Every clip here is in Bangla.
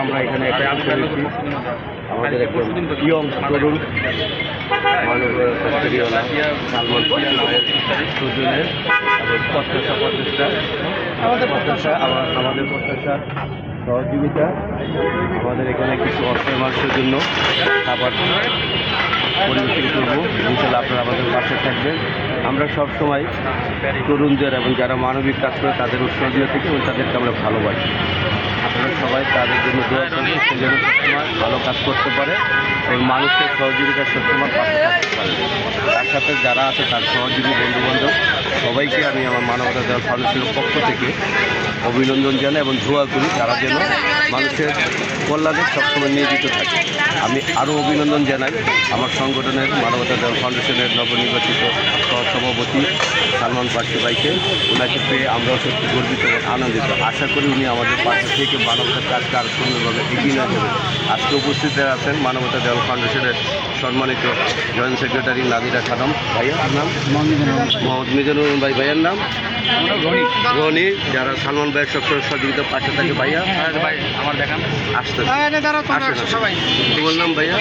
আমরা এখানে আমাদের একজন ইয়ং তরুণ মানবীয় সালমান সুজনের আমাদের প্রত্যাশা সহযোগিতা, আমাদের এখানে কিছু অর্থের মানুষের জন্য খাবার পরিবেশন করবো। ইনশাল্লাহ আপনারা আমাদের পাশে থাকবেন। আমরা সবসময় তরুণদের এবং যারা মানবিক কাজ করে তাদের উৎসাহ দিয়ে থাকি এবং তাদেরকে আমরা ভালোবাসি। আপনারা সবাই তাদের জন্য দোয়া করবেন, সে যেন সবসময় ভালো কাজ করতে পারে এবং মানুষের সহযোগিতা সবসময় পাশে থাকতে পারে। তার সাথে যারা আছে তার সহযোগী বন্ধুবান্ধব সবাইকে আমি আমার মানবতা দেওয়ার ফাউন্ডেশনের পক্ষ থেকে অভিনন্দন জানাই এবং দোয়া করি তারা যেন মানুষের কল্যাণে সবসময় নিয়োজিত থাকে। আমি আরও অভিনন্দন জানাই আমার সংগঠনের মানবতা দেওয়ার ফাউন্ডেশনের নবনির্বাচিত সহসভাপতি সালমান পার্সি ভাইকে। ওনাকে পেয়ে আমরাও সত্যি গর্বিত এবং আনন্দিত। আশা করি উনি আমাদের পাশে থেকে মানবতার কাজকে আরও সুন্দরভাবে এগিয়ে নিয়ে যাবেন। আজকে উপস্থিত আছেন মানবতা দেওয়াল ফাউন্ডেশনের সম্মানিত জয়েন্ট সেক্রেটারি নাদিরা খানম ভাইয়ার নাম মোহাম্মদ মিজানুর ভাই, ভাইয়ের নাম রনি, যারা সালমান ভাইয়ের সবসময় সহযোগিতা পাশে থাকে। ভাইয়া ভাই আমার দেখান আসতে তোমার নাম ভাইয়া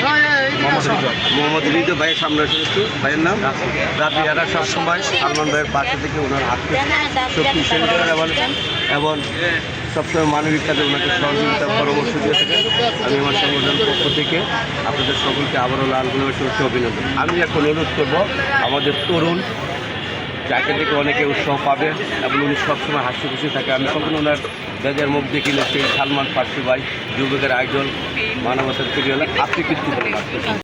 মোহাম্মদ হৃদয় ভাইয়ের সামনে এসেছে। ভাইয়ের নাম রাতি। এরা সবসময় সালমান ভাইয়ের পাশে থেকে ওনার হাতকে শক্তিশালী করেন এবং সবসময় মানবিক কাজে ওনাকে সহযোগিতার পরামর্শ দিয়ে থাকেন। আমি আমার সংগঠনের পক্ষ থেকে আপনাদের সকলকে আবারও লাল গোলাপের শুভেচ্ছা অভিনন্দন। আমি এখন অনুরোধ করবো আমাদের তরুণ যাকে থেকে অনেকে উৎসাহ পাবে এবং উনি সবসময় হাসি খুশি থাকে। আমি কখনো ওনার বেজার মুখ দেখি না। সেই সালমান পার্সি ভাই যুবকের আইডল, মানবতার প্রিয়। আপনি কিছু বলেন।